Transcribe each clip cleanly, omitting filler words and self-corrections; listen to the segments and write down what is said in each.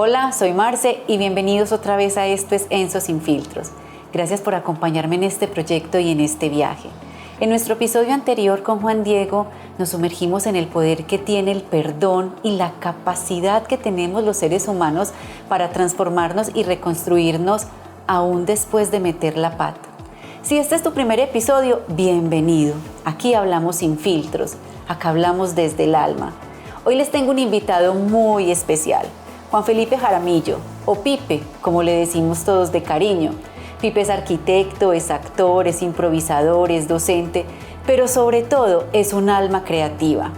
Hola, soy Marce y bienvenidos otra vez a Esto es Enso Sin Filtros. Gracias por acompañarme en este proyecto y en este viaje. En nuestro episodio anterior con Juan Diego nos sumergimos en el poder que tiene el perdón y la capacidad que tenemos los seres humanos para transformarnos y reconstruirnos aún después de meter la pata. Si este es tu primer episodio, bienvenido. Aquí hablamos sin filtros, acá hablamos desde el alma. Hoy les tengo un invitado muy especial, Juan Felipe Jaramillo, o Pipe, como le decimos todos de cariño. Pipe es arquitecto, es actor, es improvisador, es docente, pero sobre todo es un alma creativa.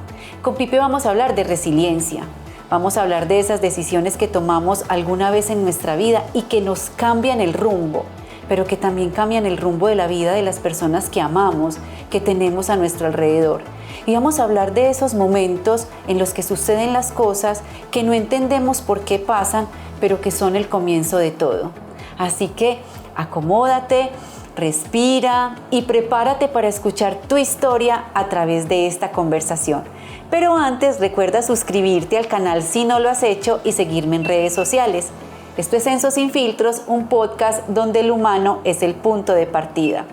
Con Pipe vamos a hablar de resiliencia, vamos a hablar de esas decisiones que tomamos alguna vez en nuestra vida y que nos cambian el rumbo, pero que también cambian el rumbo de la vida de las personas que amamos, que tenemos a nuestro alrededor. Y vamos a hablar de esos momentos en los que suceden las cosas que no entendemos por qué pasan, pero que son el comienzo de todo. Así que acomódate, respira y prepárate para escuchar tu historia a través de esta conversación. Pero antes recuerda suscribirte al canal si no lo has hecho y seguirme en redes sociales. Esto es Enso Sin Filtros, un podcast donde el humano es el punto de partida.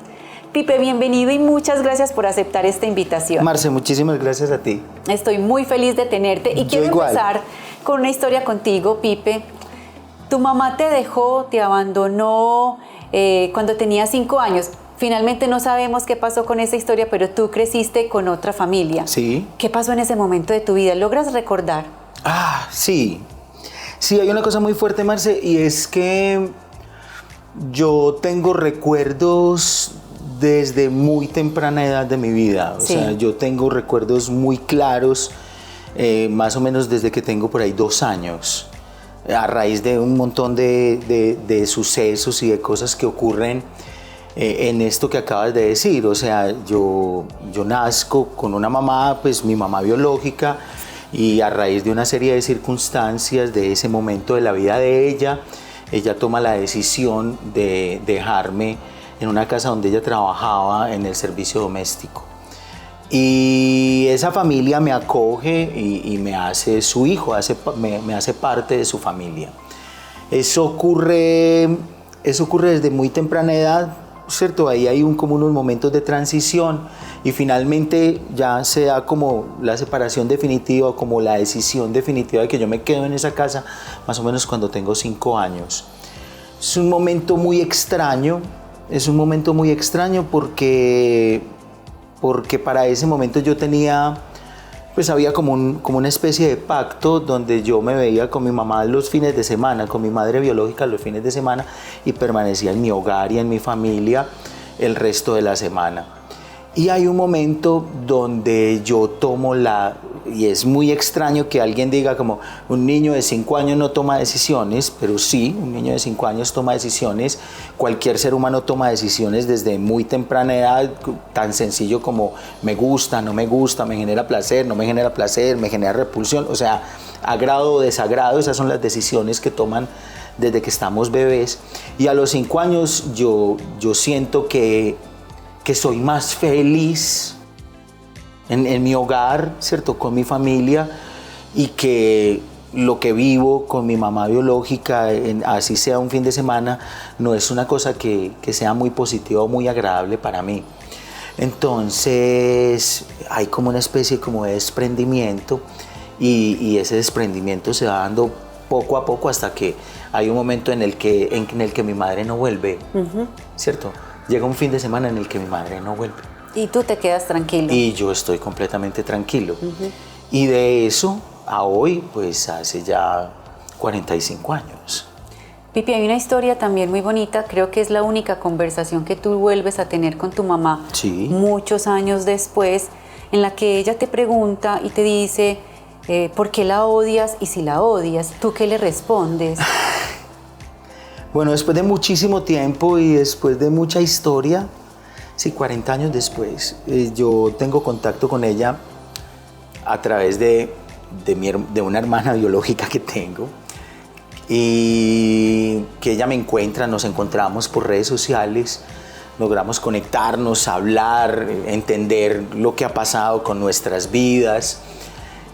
Pipe, bienvenido y muchas gracias por aceptar esta invitación. Marce, muchísimas gracias a ti. Estoy muy feliz de tenerte y quiero empezar con una historia contigo, Pipe. Tu mamá te dejó, te abandonó cuando tenías 5 años. Finalmente no sabemos qué pasó con esa historia, pero tú creciste con otra familia. Sí. ¿Qué pasó en ese momento de tu vida? ¿Logras recordar? Sí. Sí, hay una cosa muy fuerte, Marce, y es que yo tengo recuerdos desde muy temprana edad de mi vida. O sea, yo tengo recuerdos muy claros, más o menos desde que tengo por ahí 2 años, a raíz de un montón de sucesos y de cosas que ocurren en esto que acabas de decir. O sea, yo nazco con una mamá, pues mi mamá biológica, y a raíz de una serie de circunstancias de ese momento de la vida de ella toma la decisión de dejarme en una casa donde ella trabajaba en el servicio doméstico. Y esa familia me acoge y me hace su hijo, me hace parte de su familia. Eso ocurre desde muy temprana edad, ¿cierto? Ahí hay como unos momentos de transición y finalmente ya se da como la separación definitiva, como la decisión definitiva de que yo me quedo en esa casa más o menos cuando tengo 5 años. Es un momento muy extraño, porque para ese momento yo tenía, pues había como una especie de pacto donde yo me veía con mi mamá los fines de semana, con mi madre biológica los fines de semana, y permanecía en mi hogar y en mi familia el resto de la semana. Y hay un momento donde yo tomo y es muy extraño que alguien diga como un niño de 5 años no toma decisiones, pero sí, un niño de 5 años toma decisiones. Cualquier ser humano toma decisiones desde muy temprana edad, tan sencillo como me gusta, no me gusta, me genera placer, no me genera placer, me genera repulsión. O sea, agrado o desagrado, esas son las decisiones que toman desde que estamos bebés. Y a los 5 años yo siento que soy más feliz en mi hogar, ¿cierto? Con mi familia, y que lo que vivo con mi mamá biológica, así sea un fin de semana, no es una cosa que sea muy positiva o muy agradable para mí. Entonces hay como una especie como de desprendimiento y ese desprendimiento se va dando poco a poco hasta que hay un momento en el que mi madre no vuelve, ¿cierto? Llega un fin de semana en el que mi madre no vuelve. Y tú te quedas tranquilo. Y yo estoy completamente tranquilo. Y de eso a hoy, pues hace ya 45 años. Pipi, hay una historia también muy bonita, creo que es la única conversación que tú vuelves a tener con tu mamá muchos años después, en la que ella te pregunta y te dice, ¿por qué la odias? Y si la odias, ¿tú qué le respondes? Bueno, después de muchísimo tiempo y después de mucha historia, 40 años después, yo tengo contacto con ella a través de una hermana biológica que tengo, y que ella me encuentra, nos encontramos por redes sociales, logramos conectarnos, hablar, entender lo que ha pasado con nuestras vidas.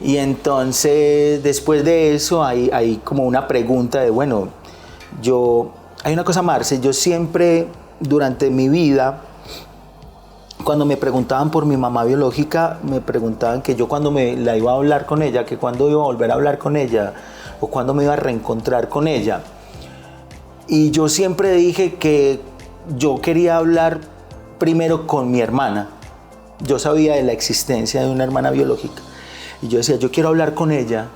Y entonces, después de eso, hay como una pregunta de, bueno, hay una cosa, Marce, yo siempre, durante mi vida, cuando me preguntaban por mi mamá biológica, me preguntaban que yo cuando la iba a hablar con ella, que cuando iba a volver a hablar con ella, o cuando me iba a reencontrar con ella. Y yo siempre dije que yo quería hablar primero con mi hermana. Yo sabía de la existencia de una hermana biológica. Y yo decía, yo quiero hablar con ella.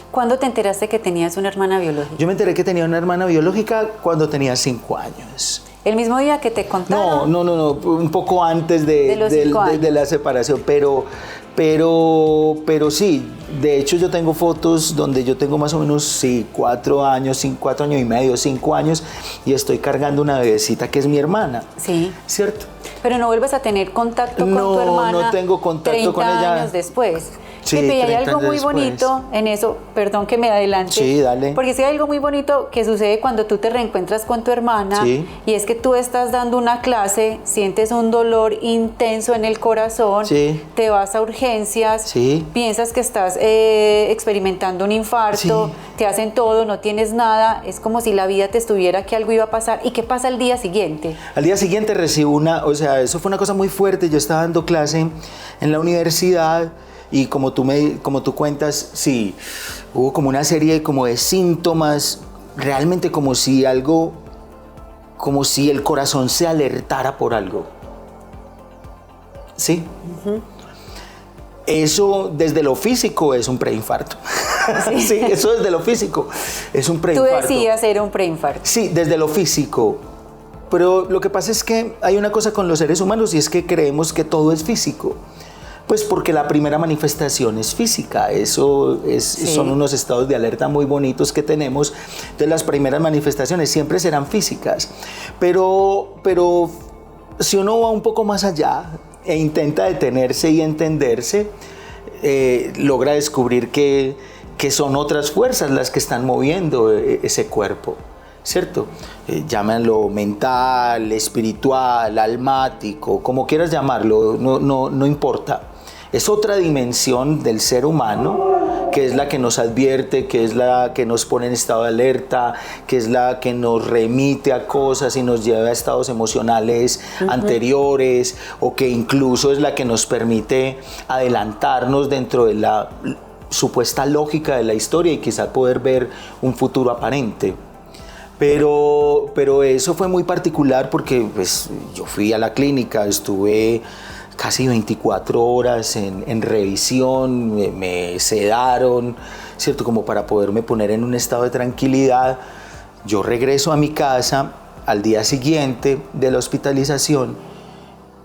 ¿Cuándo te enteraste que tenías una hermana biológica? Yo me enteré que tenía una hermana biológica cuando tenía 5 años. ¿El mismo día que te contaron? No, un poco antes de la separación, pero sí, de hecho yo tengo fotos donde yo tengo más o menos 4 años y medio, 5 años, y estoy cargando una bebecita que es mi hermana. Sí. ¿Cierto? Pero no vuelves a tener contacto con tu hermana. No tengo contacto con ella. 30 años después. Sí, Pepe, y hay 30 algo muy años bonito en eso, perdón que me adelante. Sí, dale. Porque sí hay algo muy bonito que sucede cuando tú te reencuentras con tu hermana, sí. Y es que tú estás dando una clase, sientes un dolor intenso en el corazón, sí. Te vas a urgencias, sí. Piensas que estás experimentando un infarto, sí. Te hacen todo, no tienes nada, es como si la vida te estuviera que algo iba a pasar. ¿Y qué pasa al día siguiente? Al día siguiente recibo eso fue una cosa muy fuerte. Yo estaba dando clase en la universidad. Y como tú cuentas, sí, hubo como una serie de síntomas, realmente como si el corazón se alertara por algo. ¿Sí? Uh-huh. Eso desde lo físico es un preinfarto. Sí. Sí, eso desde lo físico es un preinfarto. Tú decías era un preinfarto. Sí, desde lo físico. Pero lo que pasa es que hay una cosa con los seres humanos y es que creemos que todo es físico. Pues porque la primera manifestación es física, eso son unos estados de alerta muy bonitos que tenemos. Entonces las primeras manifestaciones siempre serán físicas, pero si uno va un poco más allá e intenta detenerse y entenderse, logra descubrir que son otras fuerzas las que están moviendo ese cuerpo, ¿cierto? Llámanlo mental, espiritual, almático, como quieras llamarlo, no importa. Es otra dimensión del ser humano, que es la que nos advierte, que es la que nos pone en estado de alerta, que es la que nos remite a cosas y nos lleva a estados emocionales anteriores, o que incluso es la que nos permite adelantarnos dentro de la supuesta lógica de la historia y quizá poder ver un futuro aparente. Pero eso fue muy particular porque pues, yo fui a la clínica, estuve casi 24 horas en revisión, me sedaron, ¿cierto? Como para poderme poner en un estado de tranquilidad. Yo regreso a mi casa al día siguiente de la hospitalización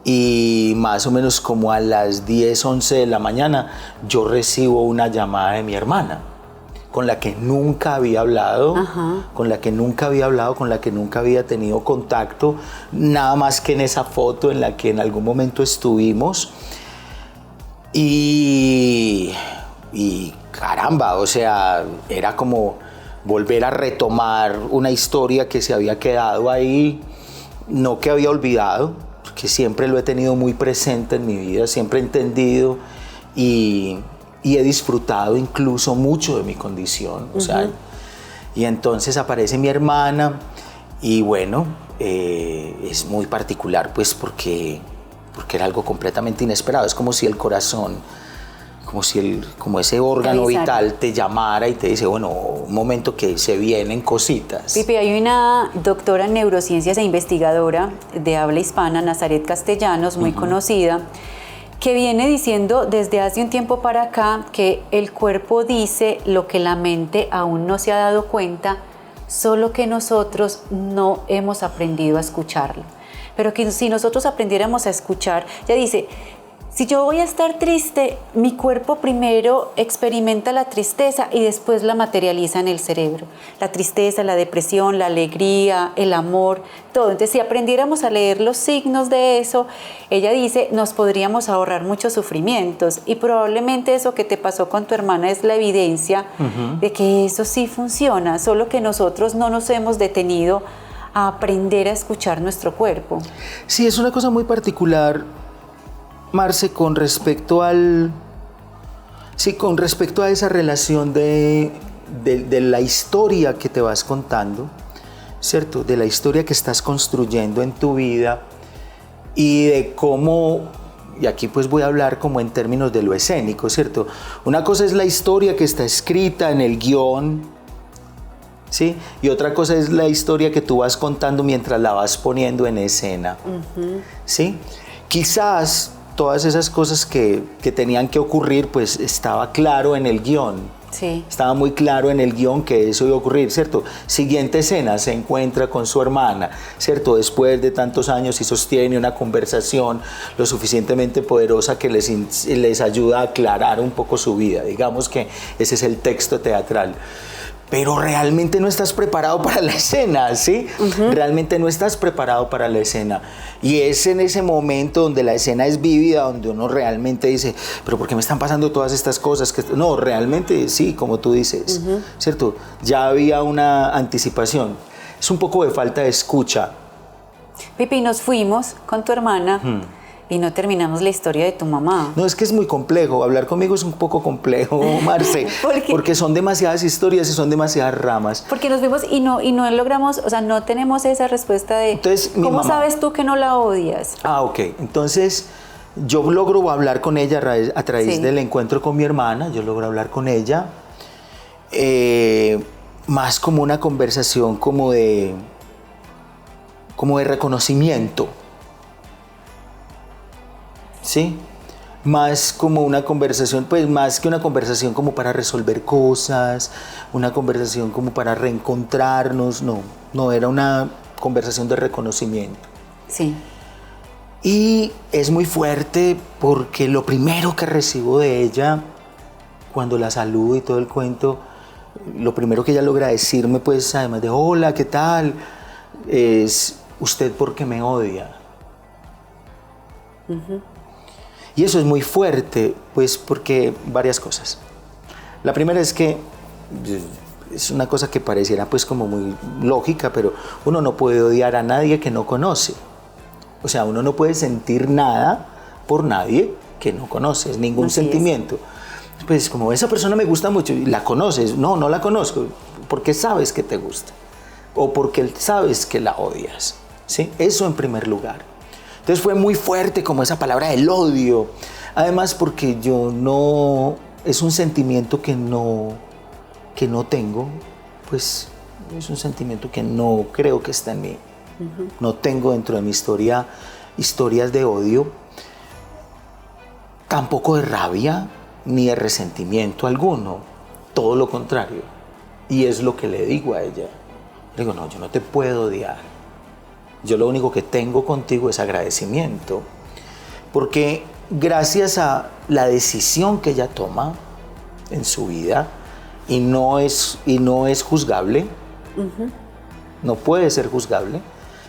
y más o menos como a las 10, 11 de la mañana yo recibo una llamada de mi hermana, con la que nunca había hablado, con la que nunca había tenido contacto, nada más que en esa foto en la que en algún momento estuvimos. Y caramba, o sea, era como volver a retomar una historia que se había quedado ahí, no que había olvidado, porque siempre lo he tenido muy presente en mi vida, siempre he entendido y he disfrutado incluso mucho de mi condición. O sea, y entonces aparece mi hermana y bueno, es muy particular pues porque era algo completamente inesperado. Es como si el corazón, como ese órgano vital te llamara y te dice, bueno, un momento que se vienen cositas. Pipe, hay una doctora en neurociencias e investigadora de habla hispana, Nazaret Castellanos, muy conocida, que viene diciendo desde hace un tiempo para acá que el cuerpo dice lo que la mente aún no se ha dado cuenta, solo que nosotros no hemos aprendido a escucharlo. Pero que si nosotros aprendiéramos a escuchar, ella dice, si yo voy a estar triste, mi cuerpo primero experimenta la tristeza y después la materializa en el cerebro. La tristeza, la depresión, la alegría, el amor, todo. Entonces, si aprendiéramos a leer los signos de eso, ella dice, nos podríamos ahorrar muchos sufrimientos. Y probablemente eso que te pasó con tu hermana es la evidencia de que eso sí funciona, solo que nosotros no nos hemos detenido a aprender a escuchar nuestro cuerpo. Sí, es una cosa muy particular, Marce, con respecto Sí, con respecto a esa relación de la historia que te vas contando, ¿cierto? De la historia que estás construyendo en tu vida y de cómo, y aquí pues voy a hablar como en términos de lo escénico, ¿cierto? Una cosa es la historia que está escrita en el guión, ¿sí? Y otra cosa es la historia que tú vas contando mientras la vas poniendo en escena, ¿sí? Quizás todas esas cosas que tenían que ocurrir, pues estaba claro en el guión. Sí. Estaba muy claro en el guión que eso iba a ocurrir, ¿cierto? Siguiente escena, se encuentra con su hermana, ¿cierto? Después de tantos años y sostiene una conversación lo suficientemente poderosa que les ayuda a aclarar un poco su vida. Digamos que ese es el texto teatral. Pero realmente no estás preparado para la escena, ¿sí? Realmente no estás preparado para la escena. Y es en ese momento donde la escena es vívida, donde uno realmente dice, pero ¿por qué me están pasando todas estas cosas? No, realmente sí, como tú dices, ¿cierto? Ya había una anticipación. Es un poco de falta de escucha. Pipe, y nos fuimos con tu hermana y no terminamos la historia de tu mamá. No, es que es muy complejo. Hablar conmigo es un poco complejo, Marce. Porque son demasiadas historias y son demasiadas ramas. Porque nos vimos y no logramos, o sea, no tenemos esa respuesta de entonces, ¿cómo sabes tú que no la odias? Ah, ok. Entonces, yo logro hablar con ella a través del encuentro con mi hermana. Yo logro hablar con ella. Más como una conversación como de reconocimiento. ¿Sí? Más como una conversación, pues más que una conversación como para resolver cosas, una conversación como para reencontrarnos, no, era una conversación de reconocimiento. Sí. Y es muy fuerte porque lo primero que recibo de ella, cuando la saludo y todo el cuento, lo primero que ella logra decirme, pues además de hola, ¿qué tal? Es, ¿usted por qué me odia? Y eso es muy fuerte, pues porque varias cosas. La primera es que es una cosa que pareciera pues como muy lógica, pero uno no puede odiar a nadie que no conoce. O sea, uno no puede sentir nada por nadie que no conoces, ningún sentimiento. Pues como esa persona me gusta mucho y la conoces, no la conozco, porque sabes que te gusta o porque sabes que la odias, ¿sí? Eso en primer lugar. Entonces fue muy fuerte como esa palabra del odio. Además porque es un sentimiento que no tengo, pues es un sentimiento que no creo que está en mí. No tengo dentro de mi historia historias de odio, tampoco de rabia ni de resentimiento alguno, todo lo contrario. Y es lo que le digo a ella. Le digo, no, yo no te puedo odiar. Yo lo único que tengo contigo es agradecimiento, porque gracias a la decisión que ella toma en su vida, y no es juzgable, no puede ser juzgable,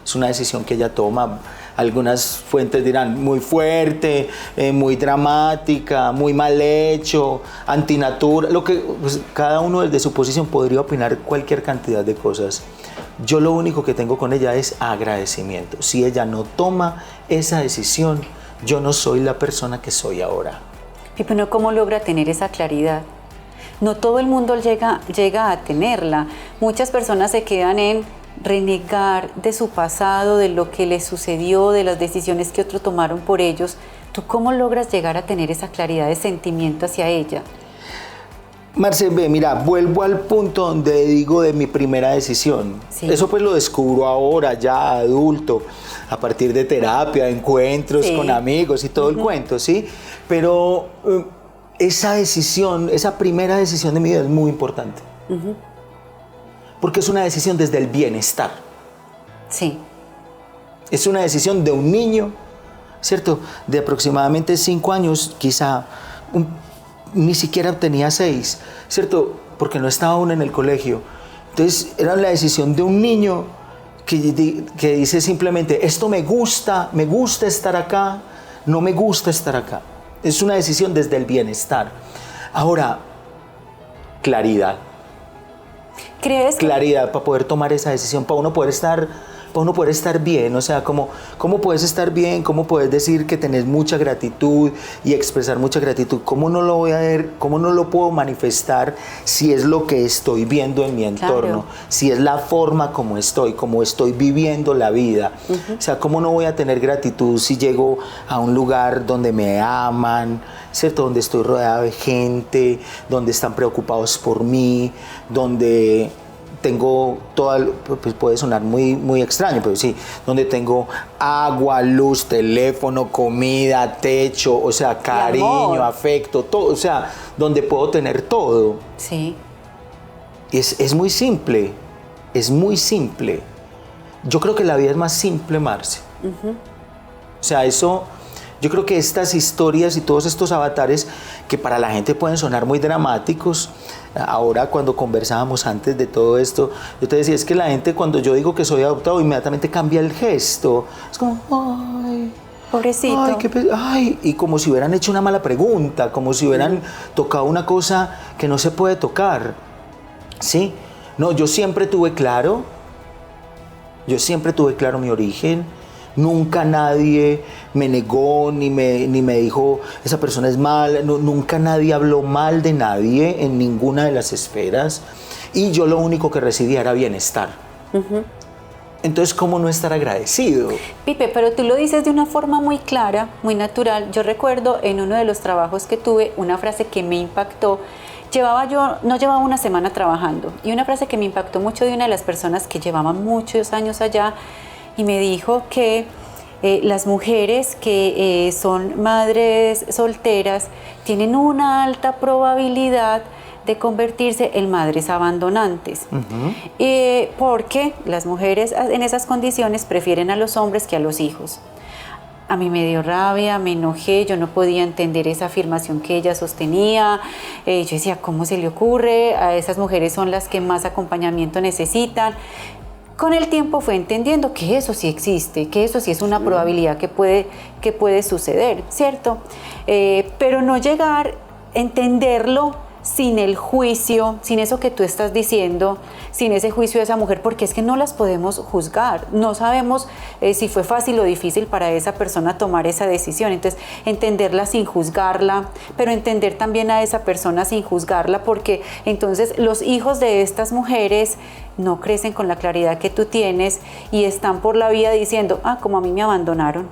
es una decisión que ella toma. Algunas fuentes dirán muy fuerte, muy dramática, muy mal hecho, antinatura, lo que pues, cada uno desde su posición podría opinar cualquier cantidad de cosas. Yo lo único que tengo con ella es agradecimiento. Si ella no toma esa decisión, yo no soy la persona que soy ahora. Y pero ¿cómo logra tener esa claridad? No todo el mundo llega a tenerla. Muchas personas se quedan en renegar de su pasado, de lo que les sucedió, de las decisiones que otros tomaron por ellos. ¿Tú cómo logras llegar a tener esa claridad de sentimiento hacia ella? Marce, mira, vuelvo al punto donde digo de mi primera decisión. Sí. Eso pues lo descubro ahora, ya adulto, a partir de terapia, encuentros con amigos y todo el cuento, ¿sí? Pero esa decisión, esa primera decisión de mi vida es muy importante. Porque es una decisión desde el bienestar. Sí. Es una decisión de un niño, ¿cierto? De aproximadamente 5 años, quizá ni siquiera tenía 6, ¿cierto? Porque no estaba aún en el colegio. Entonces era la decisión de un niño que dice simplemente, esto me gusta estar acá, no me gusta estar acá. Es una decisión desde el bienestar. Ahora, claridad. ¿Crees? Claridad para poder tomar esa decisión, para uno poder estar para uno poder estar bien. O sea, ¿cómo puedes estar bien? ¿Cómo puedes decir que tenés mucha gratitud y expresar mucha gratitud? ¿Cómo no lo voy a ver? ¿Cómo no lo puedo manifestar si es lo que estoy viendo en mi entorno? Claro. Si es la forma como estoy viviendo la vida. O sea, ¿cómo no voy a tener gratitud si llego a un lugar donde me aman, ¿cierto? Donde estoy rodeado de gente, donde están preocupados por mí, donde tengo pues puede sonar muy, muy extraño, pero sí, donde tengo agua, luz, teléfono, comida, techo, o sea, cariño, afecto, todo, o sea, donde puedo tener todo. Sí. Es muy simple, es muy simple. Yo creo que la vida es más simple, Marce. O sea, eso, yo creo que estas historias y todos estos avatares que para la gente pueden sonar muy dramáticos, ahora cuando conversábamos antes de todo esto, yo te decía, es que la gente cuando yo digo que soy adoptado inmediatamente cambia el gesto. Es como, ay, pobrecito. Ay, y como si hubieran hecho una mala pregunta, como si hubieran tocado una cosa que no se puede tocar. ¿Sí? No, yo siempre tuve claro mi origen. Nunca nadie me negó ni me dijo esa persona es mala, nunca nadie habló mal de nadie en ninguna de las esferas y yo lo único que recibía era bienestar. Entonces, ¿cómo no estar agradecido? Pipe, pero tú lo dices de una forma muy clara, muy natural. Yo recuerdo en uno de los trabajos que tuve una frase que me impactó. No llevaba una semana trabajando y una frase que me impactó mucho de una de las personas que llevaba muchos años allá y me dijo que las mujeres que son madres solteras tienen una alta probabilidad de convertirse en madres abandonantes, porque las mujeres en esas condiciones prefieren a los hombres que a los hijos. A mí me dio rabia, me enojé, yo no podía entender esa afirmación que ella sostenía. Yo decía, ¿cómo se le ocurre? A esas mujeres son las que más acompañamiento necesitan. Con el tiempo fue entendiendo que eso sí existe, que eso sí es una probabilidad que puede suceder, ¿cierto? Pero no llegar a entenderlo sin el juicio, sin eso que tú estás diciendo, sin ese juicio de esa mujer, porque es que no las podemos juzgar, no sabemos si fue fácil o difícil para esa persona tomar esa decisión. Entonces, entenderla sin juzgarla, pero entender también a esa persona sin juzgarla, porque entonces los hijos de estas mujeres no crecen con la claridad que tú tienes y están por la vida diciendo, como a mí me abandonaron,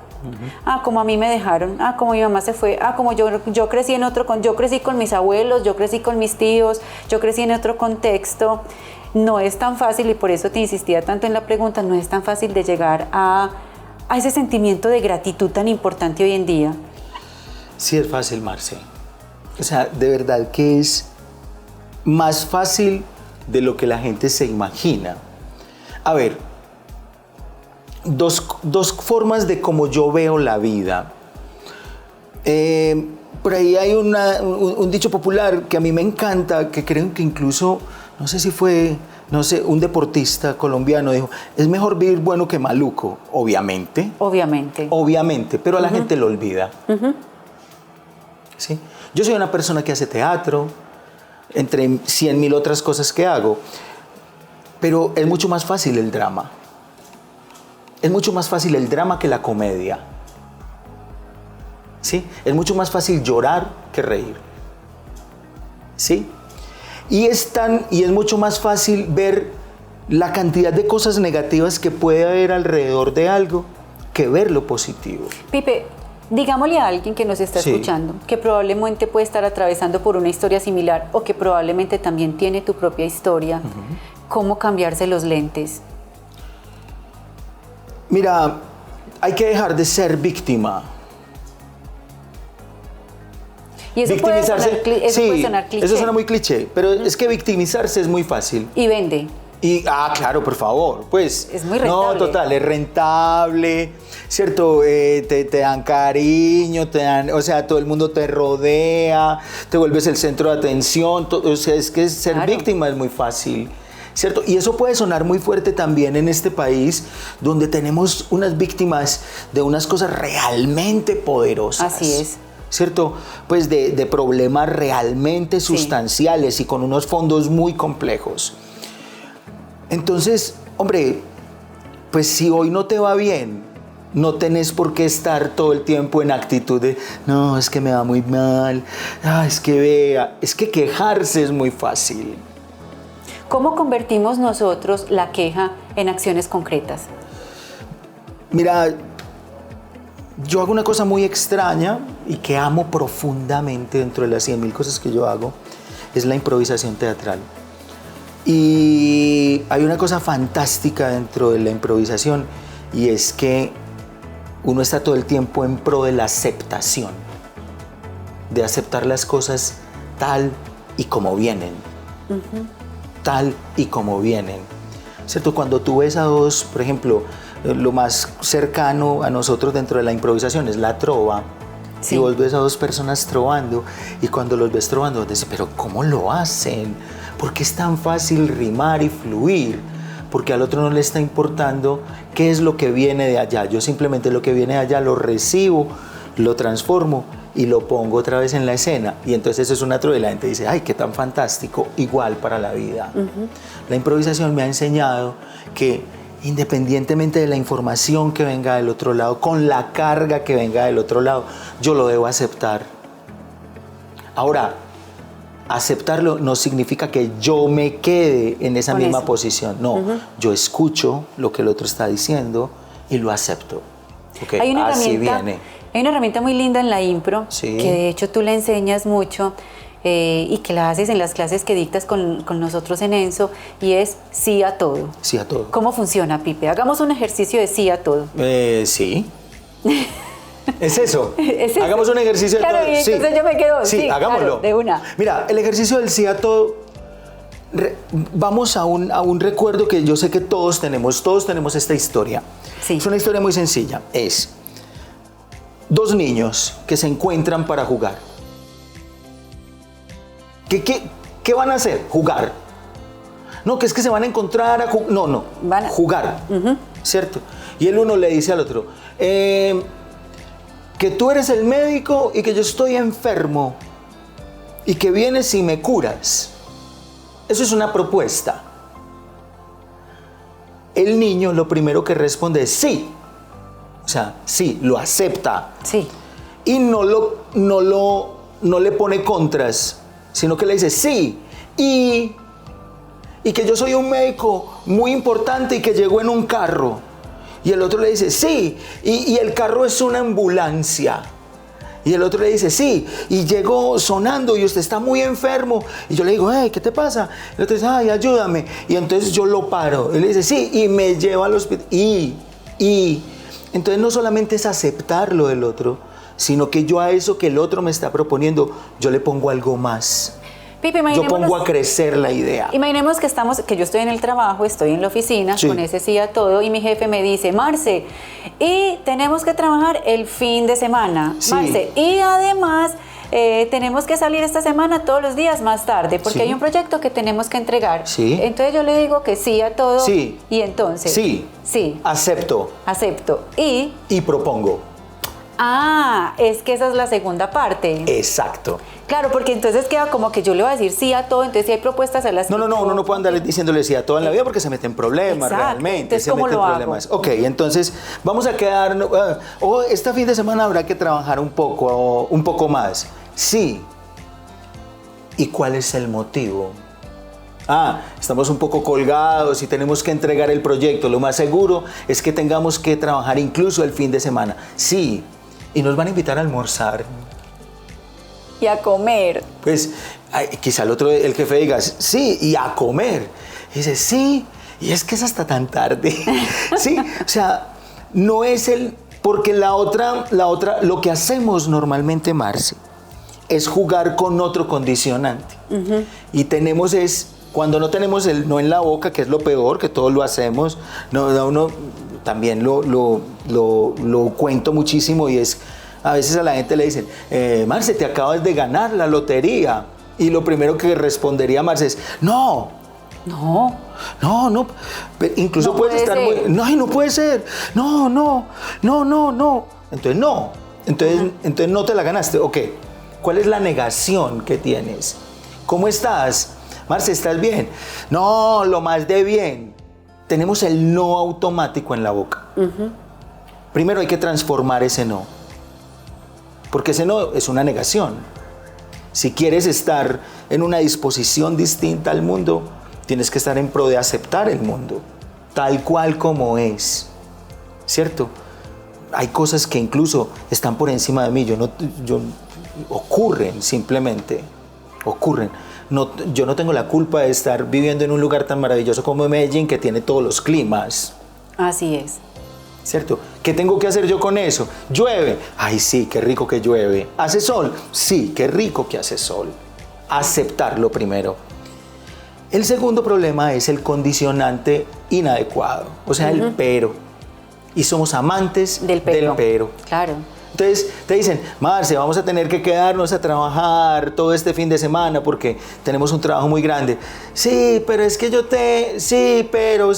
como a mí me dejaron, como mi mamá se fue, como yo crecí yo crecí con mis abuelos, yo crecí con mis tíos, yo crecí en otro contexto. No es tan fácil, y por eso te insistía tanto en la pregunta, no es tan fácil de llegar a ese sentimiento de gratitud tan importante hoy en día. Sí es fácil, Marce. O sea, de verdad que es más fácil de lo que la gente se imagina. A ver, dos formas de cómo yo veo la vida. Por ahí hay un dicho popular que a mí me encanta, que creo que incluso, no sé si fue, un deportista colombiano dijo, es mejor vivir bueno que maluco, obviamente. Obviamente, pero a la gente lo olvida. ¿Sí? Yo soy una persona que hace teatro, entre 100.000 otras cosas que hago, pero es mucho más fácil el drama. Es mucho más fácil el drama que la comedia. ¿Sí? Es mucho más fácil llorar que reír. ¿Sí? Y es mucho más fácil ver la cantidad de cosas negativas que puede haber alrededor de algo que ver lo positivo. Pipe, digámosle a alguien que nos está escuchando, que probablemente puede estar atravesando por una historia similar o que probablemente también tiene tu propia historia, ¿cómo cambiarse los lentes? Mira, hay que dejar de ser víctima. Y eso puede sonar cliché. Eso suena muy cliché, pero es que victimizarse es muy fácil. Y vende. Claro, por favor, pues. Es muy rentable. No, total, es rentable, ¿cierto? Te dan cariño, o sea, todo el mundo te rodea, te vuelves el centro de atención, o sea, es que ser víctima es muy fácil, ¿cierto? Y eso puede sonar muy fuerte también en este país, donde tenemos unas víctimas de unas cosas realmente poderosas. Así es. ¿Cierto? Pues de problemas realmente sustanciales y con unos fondos muy complejos. Entonces, hombre, pues si hoy no te va bien, no tenés por qué estar todo el tiempo en actitud de, no, es que me va muy mal, es que vea, es que quejarse es muy fácil. ¿Cómo convertimos nosotros la queja en acciones concretas? Mira, yo hago una cosa muy extraña y que amo profundamente dentro de las 100.000 cosas que yo hago, es la improvisación teatral. Y hay una cosa fantástica dentro de la improvisación y es que uno está todo el tiempo en pro de la aceptación, de aceptar las cosas tal y como vienen, tal y como vienen, ¿cierto? Cuando tú ves a dos, por ejemplo, lo más cercano a nosotros dentro de la improvisación es la trova. Sí. Y vos ves a dos personas trovando y cuando los ves trovando vos decís, pero ¿cómo lo hacen? ¿Por qué es tan fácil rimar y fluir? Porque al otro no le está importando qué es lo que viene de allá. Yo simplemente lo que viene de allá lo recibo, lo transformo y lo pongo otra vez en la escena. Y entonces eso es una trova y la gente dice, ¡ay, qué tan fantástico! Igual para la vida. La improvisación me ha enseñado que independientemente de la información que venga del otro lado, con la carga que venga del otro lado, yo lo debo aceptar. Ahora, aceptarlo no significa que yo me quede en esa misma posición. No, yo escucho lo que el otro está diciendo y lo acepto. Okay, hay una así viene. Hay una herramienta muy linda en la impro, sí, que de hecho tú la enseñas mucho y que la haces en las clases que dictas con nosotros en Enso, y es sí a todo. Sí a todo. ¿Cómo funciona, Pipe? Hagamos un ejercicio de sí a todo. Sí. ¿Es eso? ¿Es eso? Hagamos un ejercicio de todo. Claro, y entonces yo me quedo. Sí, hagámoslo. Claro, de una. Mira, el ejercicio del sí a todo, vamos a un recuerdo que yo sé que todos tenemos esta historia. Sí. Es una historia muy sencilla. Es dos niños que se encuentran para jugar. ¿Qué van a hacer? Jugar. No, que es que se van a encontrar a jugar. No, van a jugar. ¿Cierto? Y el uno le dice al otro, que tú eres el médico y que yo estoy enfermo y que vienes y me curas. Eso es una propuesta. El niño lo primero que responde es sí. O sea, sí, lo acepta. Sí. Y no le pone contras, sino que le dice sí. Y que yo soy un médico muy importante y que llegó en un carro. Y el otro le dice sí. Y el carro es una ambulancia. Y el otro le dice sí. Y llegó sonando y usted está muy enfermo. Y yo le digo, hey, ¿qué te pasa? Y el otro dice, ay, ayúdame. Y entonces yo lo paro. Él le dice sí. Y me lleva al hospital. Entonces no solamente es aceptar lo del otro, sino que yo a eso que el otro me está proponiendo, yo le pongo algo más. Pipe, yo pongo a crecer la idea. Imaginemos que yo estoy en el trabajo, estoy en la oficina, sí, con ese sí a todo, y mi jefe me dice, Marce, y tenemos que trabajar el fin de semana, sí, Marce, y además tenemos que salir esta semana todos los días más tarde, porque sí, hay un proyecto que tenemos que entregar. Sí. Entonces yo le digo que sí a todo, sí, y entonces... Sí, sí, acepto. Y propongo. Ah, es que esa es la segunda parte. Exacto. Claro, porque entonces queda como que yo le voy a decir sí a todo, entonces si hay propuestas a las No, uno no puede andar diciéndole sí a todo en la vida porque se meten problemas. Exacto. Realmente. Entonces, se ¿cómo meten lo problemas. hago? Ok, entonces vamos a quedar, este fin de semana habrá que trabajar un poco más. Sí. ¿Y cuál es el motivo? Estamos un poco colgados y tenemos que entregar el proyecto. Lo más seguro es que tengamos que trabajar incluso el fin de semana. Sí. Y nos van a invitar a almorzar. Y a comer. Pues quizá el jefe diga, sí, y a comer. Y dice, sí, y es que es hasta tan tarde. Sí, o sea, no es porque la otra, lo que hacemos normalmente, Marce, es jugar con otro condicionante. Y tenemos cuando no tenemos el no en la boca, que es lo peor, que todos lo hacemos, uno también lo cuento muchísimo y es, a veces a la gente le dicen, Marce, te acabas de ganar la lotería. Y lo primero que respondería Marce es, no. Pero incluso no puedes estar muy, no puede ser. No. Entonces no. Entonces no te la ganaste. Ok. ¿Cuál es la negación que tienes? ¿Cómo estás? Marce, ¿estás bien? No, lo más de bien. tenemos el no automático en la boca. Primero hay que transformar ese no, porque ese no es una negación. Si quieres estar en una disposición distinta al mundo, tienes que estar en pro de aceptar el mundo, tal cual como es, ¿cierto? Hay cosas que incluso están por encima de mí, ocurren simplemente, ocurren. Yo no tengo la culpa de estar viviendo en un lugar tan maravilloso como Medellín, que tiene todos los climas. Así es. ¿Cierto? ¿Qué tengo que hacer yo con eso? ¿Llueve? Ay, sí, qué rico que llueve. ¿Hace sol? Sí, qué rico que hace sol. Aceptarlo primero. El segundo problema es el condicionante inadecuado, o sea, el pero. Y somos amantes del pero. Claro. Entonces te dicen, Marce, vamos a tener que quedarnos a trabajar todo este fin de semana porque tenemos un trabajo muy grande. Sí, pero es que sí, pero.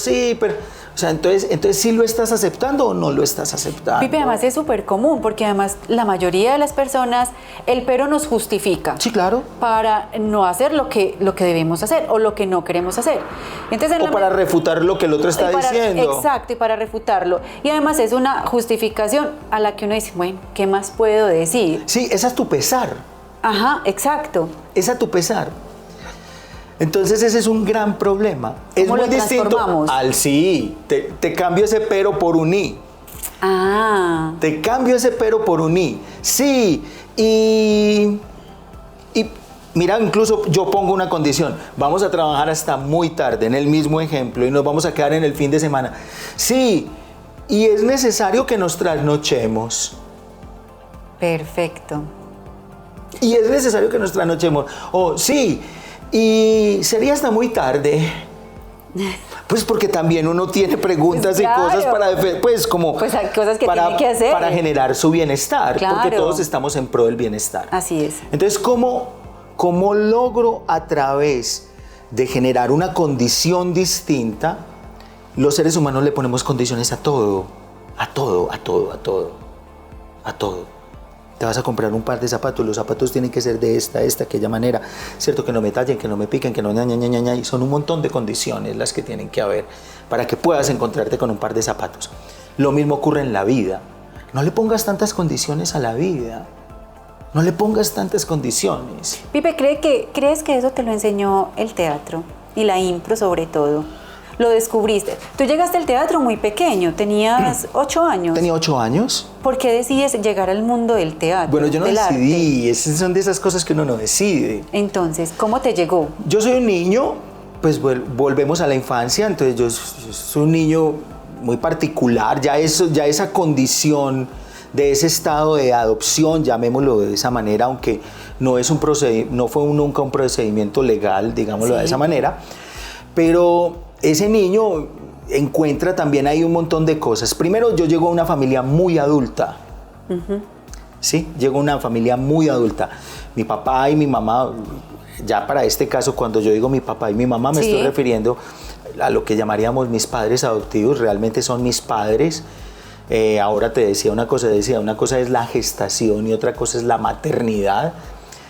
O sea, entonces ¿sí lo estás aceptando o no lo estás aceptando? Pipe, además es súper común, porque además la mayoría de las personas, el pero nos justifica. Sí, claro. Para no hacer lo que debemos hacer o lo que no queremos hacer. Entonces, o para refutar lo que el otro está diciendo. Exacto, y para refutarlo. Y además es una justificación a la que uno dice, bueno, ¿qué más puedo decir? Sí, es a tu pesar. Ajá, exacto. Es a tu pesar. Entonces ese es un gran problema. Es muy distinto al sí. Te cambio ese pero por un y. Ah. Te cambio ese pero por un y. Sí. Y mira, incluso yo pongo una condición. Vamos a trabajar hasta muy tarde, en el mismo ejemplo, y nos vamos a quedar en el fin de semana. Sí. Y es necesario que nos trasnochemos. Perfecto. Y es necesario que nos trasnochemos. Sí. Y sería hasta muy tarde. Pues porque también uno tiene preguntas y cosas para, hay cosas que tiene que hacer para generar su bienestar, porque todos estamos en pro del bienestar. Así es. Entonces, ¿cómo logro a través de generar una condición distinta? Los seres humanos le ponemos condiciones a todo. Te vas a comprar un par de zapatos, los zapatos tienen que ser de aquella manera, ¿cierto? Que no me tallen, que no me piquen, que no y son un montón de condiciones las que tienen que haber para que puedas encontrarte con un par de zapatos. Lo mismo ocurre en la vida. No le pongas tantas condiciones a la vida. No le pongas tantas condiciones. Pipe, ¿crees que eso te lo enseñó el teatro y la impro sobre todo? Lo descubriste. Tú llegaste al teatro muy pequeño, tenías 8 años. Tenía 8 años. ¿Por qué decides llegar al mundo del teatro? Bueno, yo no decidí, son de esas cosas que uno no decide. Entonces, ¿cómo te llegó? Yo soy un niño, pues volvemos a la infancia, entonces yo soy un niño muy particular, ya esa condición de ese estado de adopción, llamémoslo de esa manera, aunque no fue nunca un procedimiento legal, digámoslo de esa manera, pero ese niño encuentra también ahí un montón de cosas. Primero, yo llego a una familia muy adulta. ¿Sí? Llego a una familia muy adulta. Mi papá y mi mamá, ya para este caso, cuando yo digo mi papá y mi mamá, me estoy refiriendo a lo que llamaríamos mis padres adoptivos. Realmente son mis padres. Ahora te decía una cosa es la gestación y otra cosa es la maternidad,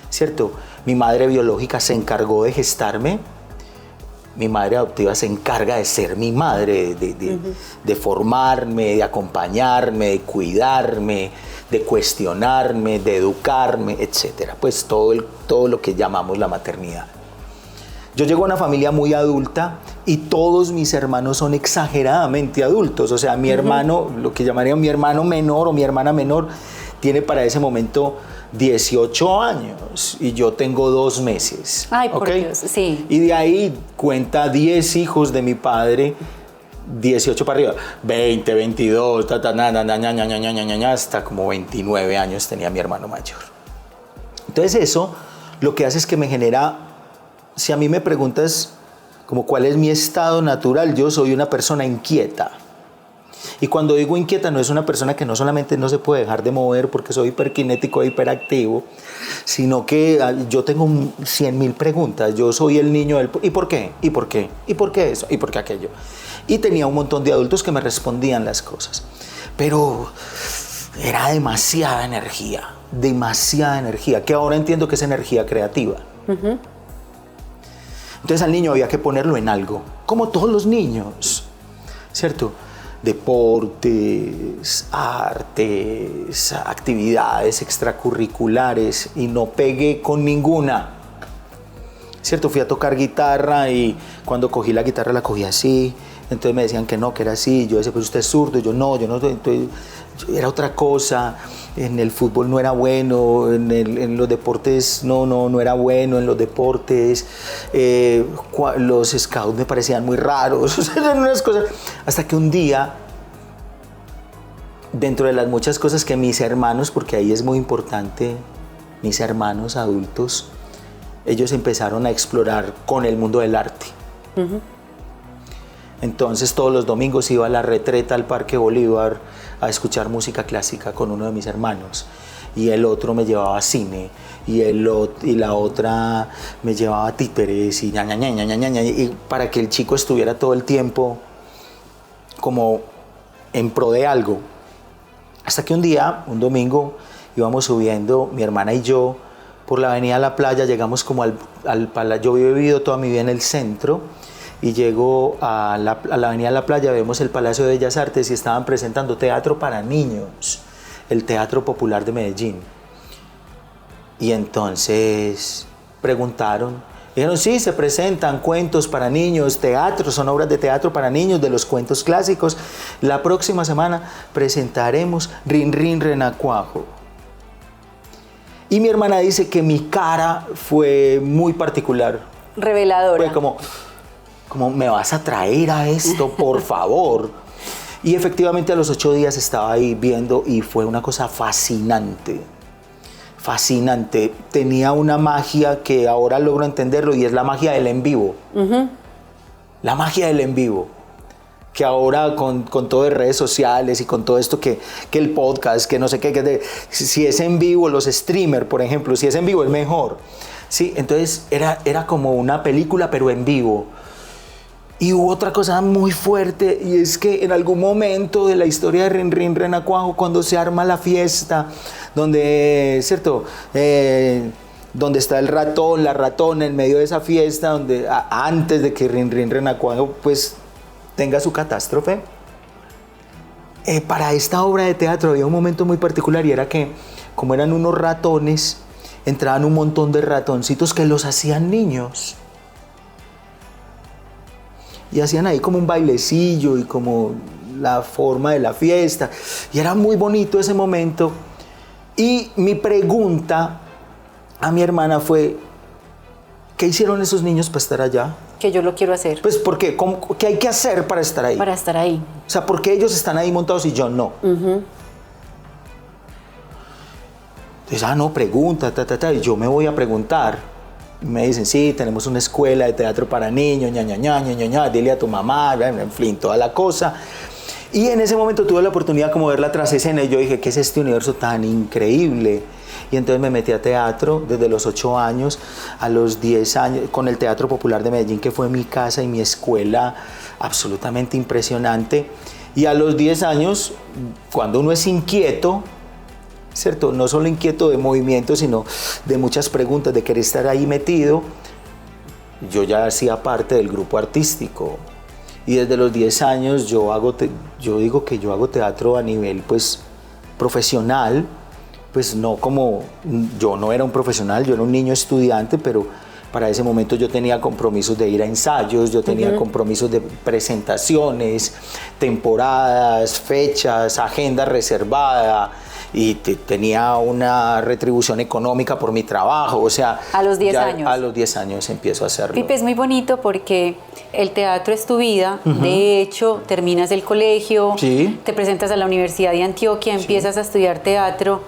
¿cierto? Mi madre biológica se encargó de gestarme. Mi madre adoptiva se encarga de ser mi madre, de formarme, de acompañarme, de cuidarme, de cuestionarme, de educarme, etc. Pues todo lo que llamamos la maternidad. Yo llego a una familia muy adulta y todos mis hermanos son exageradamente adultos. O sea, mi hermano, lo que llamaría mi hermano menor o mi hermana menor, tiene para ese momento 18 años y yo tengo 2 meses. Ay, por Dios, sí. Y de ahí cuenta 10 hijos de mi padre, 18 para arriba, 20, 22, hasta como 29 años tenía mi hermano mayor. Entonces eso lo que hace es que me genera, si a mí me preguntas como cuál es mi estado natural, yo soy una persona inquieta. Y cuando digo inquieta, no es una persona que no solamente no se puede dejar de mover porque soy hiperkinético e hiperactivo, sino que yo tengo 100.000 preguntas. Yo soy el niño del ¿y por qué? ¿Y por qué? ¿Y por qué eso? ¿Y por qué aquello? Y tenía un montón de adultos que me respondían las cosas. Pero era demasiada energía, que ahora entiendo que es energía creativa. Entonces al niño había que ponerlo en algo, como todos los niños. ¿cierto? Deportes, artes, actividades extracurriculares, y no pegué con ninguna, ¿cierto? Fui a tocar guitarra y cuando cogí la guitarra la cogí así, entonces me decían que no, que era así, yo decía, pues usted es zurdo, yo no, entonces era otra cosa, en el fútbol no era bueno, en los deportes no era bueno, en los deportes, los scouts me parecían muy raros, o sea, eran unas cosas, hasta que un día, dentro de las muchas cosas que mis hermanos, porque ahí es muy importante, mis hermanos adultos, ellos empezaron a explorar con el mundo del arte. Uh-huh. Entonces todos los domingos iba a la retreta al Parque Bolívar a escuchar música clásica con uno de mis hermanos, y el otro me llevaba a cine, y la otra me llevaba a títeres y y para que el chico estuviera todo el tiempo como en pro de algo. Hasta que un día, un domingo, íbamos subiendo mi hermana y yo por la avenida La Playa, llegamos como al yo he vivido toda mi vida en el centro, y llego a la avenida La Playa, vemos el Palacio de Bellas Artes y estaban presentando teatro para niños, el Teatro Popular de Medellín. Y entonces preguntaron, dijeron, sí, se presentan cuentos para niños, teatro, son obras de teatro para niños, de los cuentos clásicos. La próxima semana presentaremos Rin Rin Renacuajo. Y mi hermana dice que mi cara fue muy particular. Reveladora. Fue como ¿me vas a traer a esto, por favor? Y efectivamente a los 8 días estaba ahí viendo y fue una cosa fascinante. Fascinante. Tenía una magia que ahora logro entenderlo, y es la magia del en vivo. Uh-huh. La magia del en vivo. Que ahora con todo de redes sociales y con todo esto que el podcast, que no sé qué, si es en vivo, los streamers, por ejemplo, si es en vivo es mejor. Sí, entonces era como una película, pero en vivo. Y hubo otra cosa muy fuerte, y es que en algún momento de la historia de Rin Rin Renacuajo, cuando se arma la fiesta, donde, ¿cierto? Donde está el ratón, la ratona en medio de esa fiesta, donde antes de que Rin Rin Renacuajo pues tenga su catástrofe, para esta obra de teatro había un momento muy particular, y era que, como eran unos ratones, entraban un montón de ratoncitos que los hacían niños. Y hacían ahí como un bailecillo y como la forma de la fiesta. Y era muy bonito ese momento. Y mi pregunta a mi hermana fue, ¿qué hicieron esos niños para estar allá? Que yo lo quiero hacer. Pues, ¿por qué? ¿Qué hay que hacer para estar ahí? Para estar ahí. O sea, ¿por qué ellos están ahí montados y yo no? Uh-huh. Entonces, no, pregunta, y yo me voy a preguntar. Me dicen, sí, tenemos una escuela de teatro para niños, dile a tu mamá, en fin, toda la cosa. Y en ese momento tuve la oportunidad como de ver la trasescena, y yo dije, ¿qué es este universo tan increíble? Y entonces me metí a teatro desde los 8 años a los 10 años, con el Teatro Popular de Medellín, que fue mi casa y mi escuela absolutamente impresionante. Y a los 10 años, cuando uno es inquieto, ¿cierto? No solo inquieto de movimiento, sino de muchas preguntas, de querer estar ahí metido, yo ya hacía parte del grupo artístico. Y desde los 10 años yo digo que yo hago teatro a nivel pues profesional, pues no como, yo no era un profesional, yo era un niño estudiante, pero para ese momento yo tenía compromisos de ir a ensayos, yo tenía uh-huh. compromisos de presentaciones, temporadas, fechas, agenda reservada, y tenía una retribución económica por mi trabajo, o sea... A los 10 años. A los 10 años empiezo a hacerlo. Pipe, es muy bonito porque el teatro es tu vida, uh-huh. De hecho, terminas el colegio, sí. Te presentas a la Universidad de Antioquia, empiezas sí. a estudiar teatro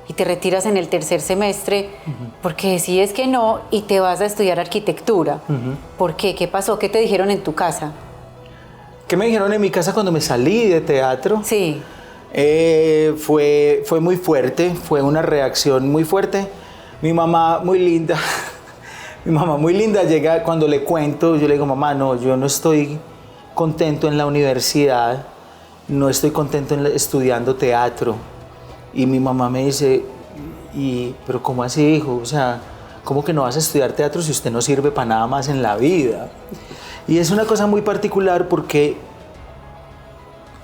y te retiras en el 3er semestre uh-huh. porque decides que no y te vas a estudiar arquitectura. Uh-huh. ¿Por qué? ¿Qué pasó? ¿Qué te dijeron en tu casa? ¿Qué me dijeron en mi casa cuando me salí de teatro? Sí. Fue muy fuerte, fue una reacción muy fuerte. Mi mamá muy linda, llega cuando le cuento, yo le digo, mamá, no, yo no estoy contento en la universidad, no estoy contento estudiando teatro. Y mi mamá me dice, pero ¿cómo así, hijo? O sea, ¿cómo que no vas a estudiar teatro si usted no sirve para nada más en la vida? Y es una cosa muy particular porque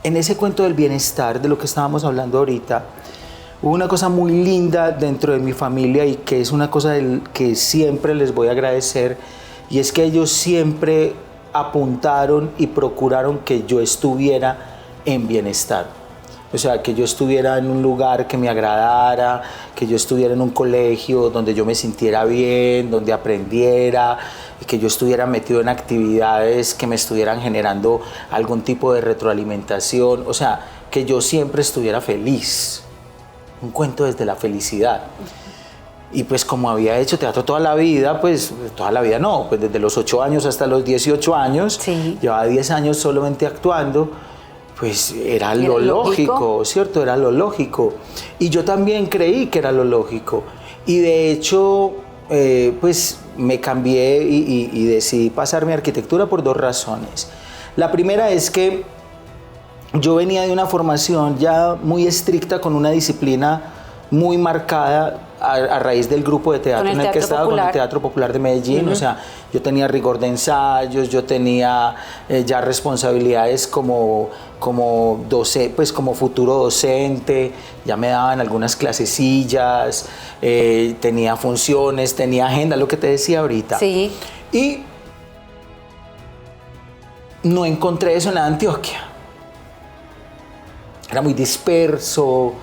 en ese cuento del bienestar, de lo que estábamos hablando ahorita, hubo una cosa muy linda dentro de mi familia y que es una cosa que siempre les voy a agradecer, y es que ellos siempre apuntaron y procuraron que yo estuviera en bienestar. O sea, que yo estuviera en un lugar que me agradara, que yo estuviera en un colegio donde yo me sintiera bien, donde aprendiera, y que yo estuviera metido en actividades que me estuvieran generando algún tipo de retroalimentación. O sea, que yo siempre estuviera feliz. Un cuento desde la felicidad. Y pues como había hecho teatro toda la vida, pues toda la vida no, pues desde los 8 años hasta los 18 años, sí. Llevaba 10 años solamente actuando, pues era lo lógico, ¿cierto? Era lo lógico. Y yo también creí que era lo lógico. Y de hecho, pues me cambié y decidí pasarme a arquitectura por 2 razones. La primera es que yo venía de una formación ya muy estricta, con una disciplina muy marcada a raíz del grupo de teatro en el que estaba, con el Teatro Popular de Medellín. O sea, yo tenía rigor de ensayos, yo tenía ya responsabilidades como futuro docente, ya me daban algunas clasecillas, tenía funciones, tenía agenda, lo que te decía ahorita. Sí. Y no encontré eso en Antioquia. Era muy disperso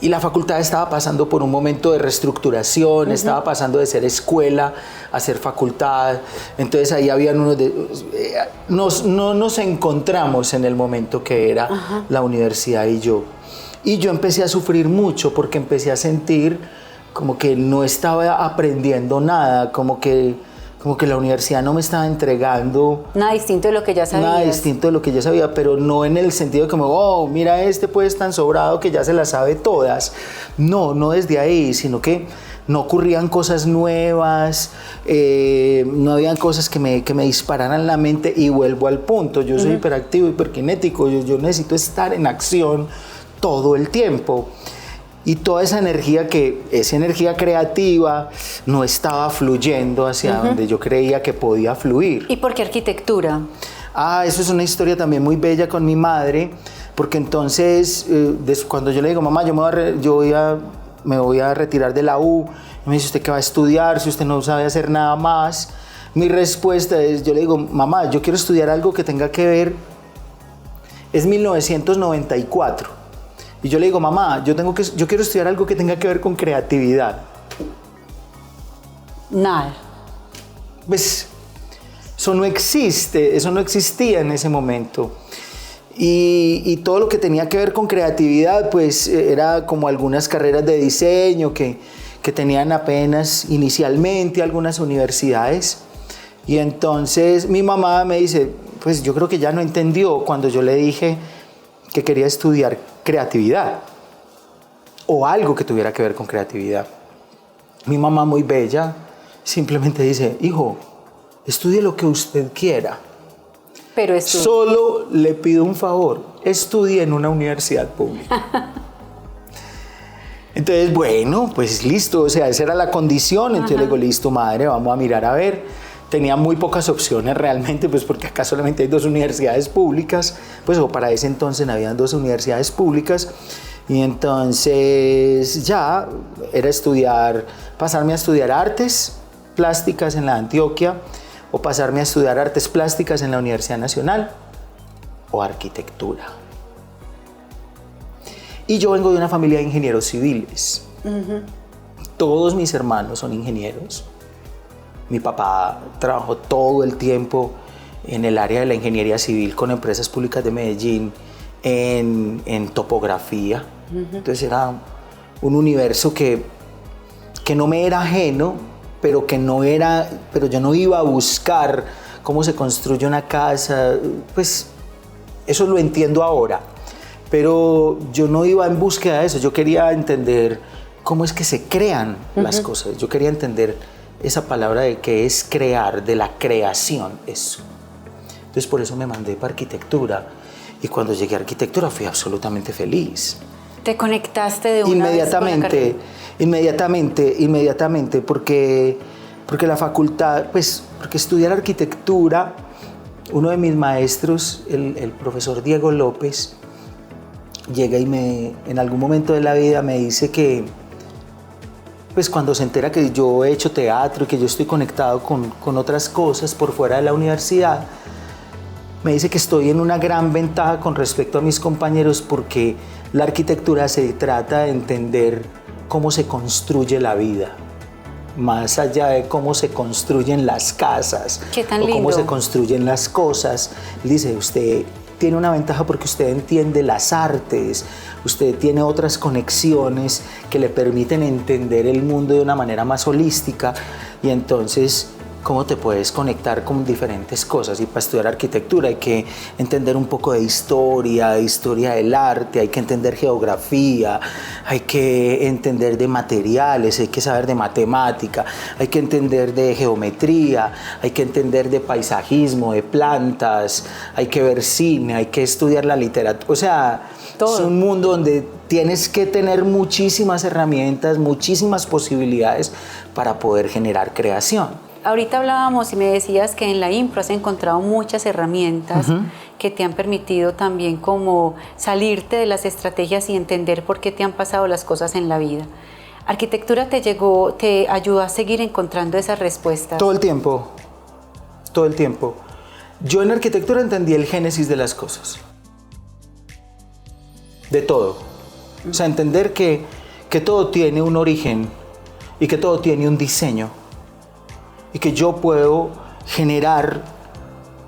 y la facultad estaba pasando por un momento de reestructuración, estaba pasando de ser escuela a ser facultad. Entonces ahí habían no nos encontramos en el momento que era la universidad y yo. Y yo empecé a sufrir mucho porque empecé a sentir como que no estaba aprendiendo nada, como que la universidad no me estaba entregando nada distinto de lo que ya sabías. Nada distinto de lo que ya sabía, pero no en el sentido de como, oh, mira, pues tan sobrado que ya se las sabe todas. No desde ahí, sino que no ocurrían cosas nuevas, no habían cosas que me dispararan la mente. Y vuelvo al punto, yo soy hiperactivo, hiperkinético, yo necesito estar en acción todo el tiempo. Y toda esa energía creativa no estaba fluyendo hacia donde yo creía que podía fluir. ¿Y por qué arquitectura? Eso es una historia también muy bella con mi madre, porque entonces cuando yo le digo, mamá, me voy a retirar de la U, me dice, ¿usted qué va a estudiar si usted no sabe hacer nada más? Mi respuesta es, yo le digo, mamá, yo quiero estudiar algo que tenga que ver, es 1994. Y yo le digo, mamá, yo quiero estudiar algo que tenga que ver con creatividad. Nada. Pues eso no existía en ese momento. Y todo lo que tenía que ver con creatividad, pues era como algunas carreras de diseño que tenían apenas inicialmente algunas universidades. Y entonces mi mamá me dice, pues yo creo que ya no entendió cuando yo le dije que quería estudiar creatividad o algo que tuviera que ver con creatividad. Mi mamá, muy bella, simplemente dice, hijo, estudie lo que usted quiera, pero solo le pido un favor, estudie en una universidad pública. Entonces, bueno, pues listo, o sea, esa era la condición. Entonces le digo, listo, madre, vamos a mirar a ver. Tenía muy pocas opciones realmente, pues porque acá solamente hay 2 universidades públicas, pues o para ese entonces habían 2 universidades públicas, y entonces ya era pasarme a estudiar artes plásticas en la Antioquia, o pasarme a estudiar artes plásticas en la Universidad Nacional, o arquitectura. Y yo vengo de una familia de ingenieros civiles. Todos mis hermanos son ingenieros. Mi papá trabajó todo el tiempo en el área de la ingeniería civil con Empresas Públicas de Medellín en topografía. Entonces era un universo que no me era ajeno, pero yo no iba a buscar cómo se construye una casa. Pues eso lo entiendo ahora, pero yo no iba en búsqueda de eso. Yo quería entender cómo es que se crean las cosas. Yo quería entender esa palabra de que es crear, de la creación, eso. Entonces por eso me mandé para arquitectura, y cuando llegué a arquitectura fui absolutamente feliz. ¿Te conectaste de una vez con la carrera? Inmediatamente, porque la facultad, pues, porque estudiar arquitectura uno de mis maestros, el profesor Diego López, llega y en algún momento de la vida me dice que, pues cuando se entera que yo he hecho teatro y que yo estoy conectado con otras cosas por fuera de la universidad, me dice que estoy en una gran ventaja con respecto a mis compañeros porque la arquitectura se trata de entender cómo se construye la vida, más allá de cómo se construyen las casas o cómo se construyen las cosas. Él dice, usted tiene una ventaja porque usted entiende las artes, usted tiene otras conexiones que le permiten entender el mundo de una manera más holística y entonces cómo te puedes conectar con diferentes cosas. Y para estudiar arquitectura hay que entender un poco de historia del arte, hay que entender geografía, hay que entender de materiales, hay que saber de matemática, hay que entender de geometría, hay que entender de paisajismo, de plantas, hay que ver cine, hay que estudiar la literatura. O sea, todo. Es un mundo donde tienes que tener muchísimas herramientas, muchísimas posibilidades para poder generar creación. Ahorita hablábamos y me decías que en la impro has encontrado muchas herramientas que te han permitido también como salirte de las estrategias y entender por qué te han pasado las cosas en la vida. ¿Arquitectura te ayudó a seguir encontrando esas respuestas? Todo el tiempo. Yo en arquitectura entendí el génesis de las cosas. De todo. O sea, entender que todo tiene un origen y que todo tiene un diseño. Y que yo puedo generar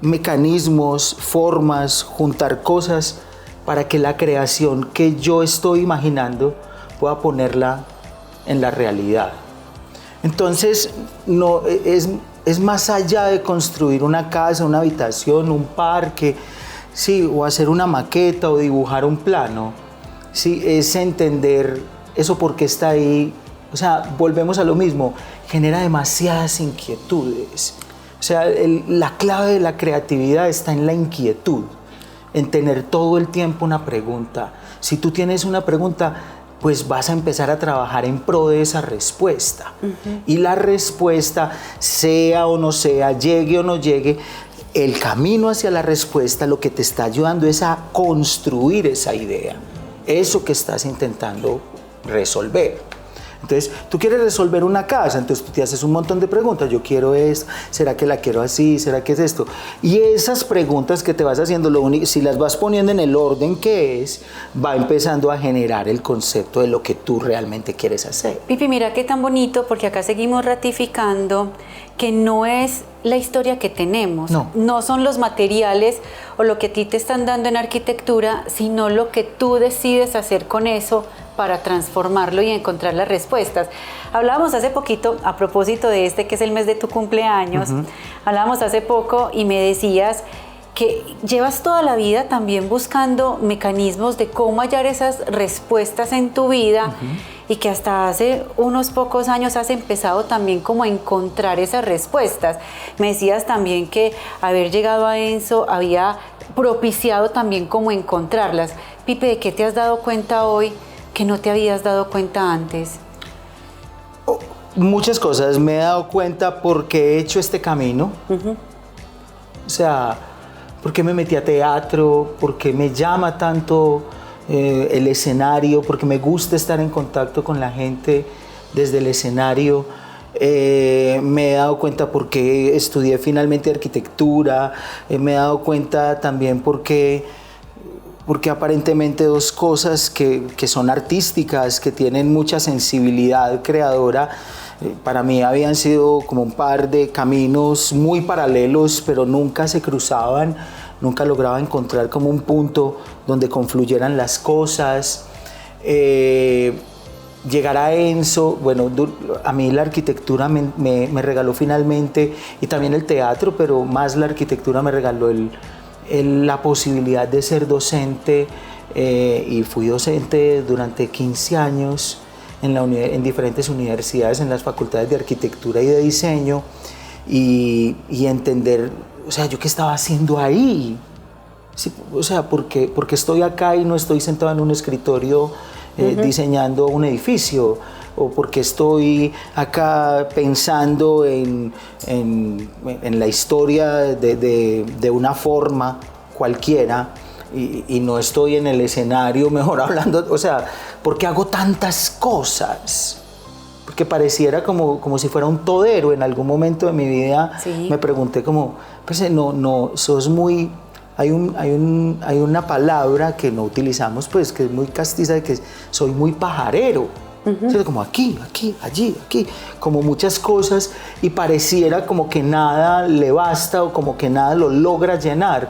mecanismos, formas, juntar cosas para que la creación que yo estoy imaginando pueda ponerla en la realidad. Entonces, no, es más allá de construir una casa, una habitación, un parque, sí, o hacer una maqueta o dibujar un plano. Sí, es entender eso por qué está ahí. O sea, volvemos a lo mismo, genera demasiadas inquietudes. O sea, la clave de la creatividad está en la inquietud, en tener todo el tiempo una pregunta. Si tú tienes una pregunta, pues vas a empezar a trabajar en pro de esa respuesta. Y la respuesta, sea o no sea, llegue o no llegue, el camino hacia la respuesta lo que te está ayudando es a construir esa idea, eso que estás intentando resolver. Entonces, tú quieres resolver una casa, entonces tú te haces un montón de preguntas. Yo quiero esto, ¿será que la quiero así? ¿Será que es esto? Y esas preguntas que te vas haciendo, si las vas poniendo en el orden que es, va empezando a generar el concepto de lo que tú realmente quieres hacer. Pipi, mira qué tan bonito, porque acá seguimos ratificando que no es la historia que tenemos, no son los materiales o lo que a ti te están dando en arquitectura, sino lo que tú decides hacer con eso para transformarlo y encontrar las respuestas. Hablábamos hace poquito, a propósito de que es el mes de tu cumpleaños, hablábamos hace poco y me decías que llevas toda la vida también buscando mecanismos de cómo hallar esas respuestas en tu vida y que hasta hace unos pocos años has empezado también como a encontrar esas respuestas. Me decías también que haber llegado a Enso había propiciado también cómo encontrarlas. Pipe, ¿de qué te has dado cuenta hoy que no te habías dado cuenta antes? Muchas cosas. Me he dado cuenta porque he hecho este camino. O sea, porque me metí a teatro, porque me llama tanto el escenario, porque me gusta estar en contacto con la gente desde el escenario. Me he dado cuenta porque estudié finalmente arquitectura. Me he dado cuenta también porque aparentemente dos cosas que son artísticas, que tienen mucha sensibilidad creadora, para mí habían sido como un par de caminos muy paralelos, pero nunca se cruzaban, nunca lograba encontrar como un punto donde confluyeran las cosas. Llegar a Enso, bueno, a mí la arquitectura me regaló finalmente, y también el teatro, pero más la arquitectura me regaló la posibilidad de ser docente, y fui docente durante 15 años en diferentes universidades, en las facultades de arquitectura y de diseño, y entender, o sea, yo qué estaba haciendo ahí, sí, o sea, porque estoy acá y no estoy sentado en un escritorio diseñando un edificio, o porque estoy acá pensando en la historia de una forma cualquiera y no estoy en el escenario mejor hablando, o sea, ¿por qué hago tantas cosas? Porque pareciera como si fuera un todero. En algún momento de mi vida sí. Me pregunté como, pues no, sos muy... Hay una palabra que no utilizamos, pues, que es muy castiza, de que soy muy pajarero. ¿Cierto? Como aquí, allí, aquí, como muchas cosas, y pareciera como que nada le basta o como que nada lo logra llenar.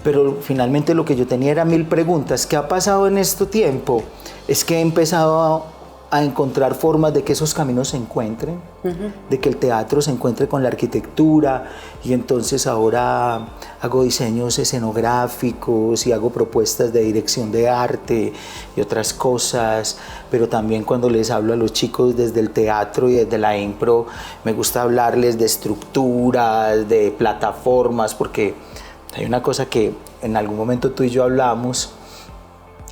Pero finalmente lo que yo tenía era 1000 preguntas. ¿Qué ha pasado en este tiempo? Es que he empezado a encontrar formas de que esos caminos se encuentren, de que el teatro se encuentre con la arquitectura, y entonces ahora hago diseños escenográficos y hago propuestas de dirección de arte y otras cosas, pero también cuando les hablo a los chicos desde el teatro y desde la impro, me gusta hablarles de estructuras, de plataformas, porque hay una cosa que en algún momento tú y yo hablamos,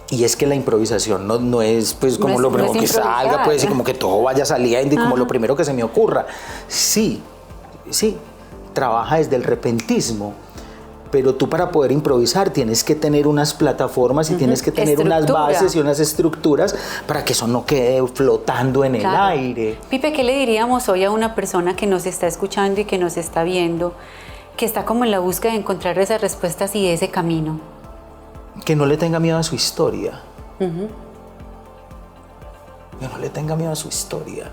y es que la improvisación no es pues como lo primero que salga, pues, y como que todo vaya saliendo y como lo primero que se me ocurra. Sí, trabaja desde el repentismo, pero tú para poder improvisar tienes que tener unas plataformas y tienes que tener unas bases y unas estructuras para que eso no quede flotando en el aire. Pipe, ¿qué le diríamos hoy a una persona que nos está escuchando y que nos está viendo, que está como en la búsqueda de encontrar esas respuestas y ese camino? Que no le tenga miedo a su historia. Que no le tenga miedo a su historia.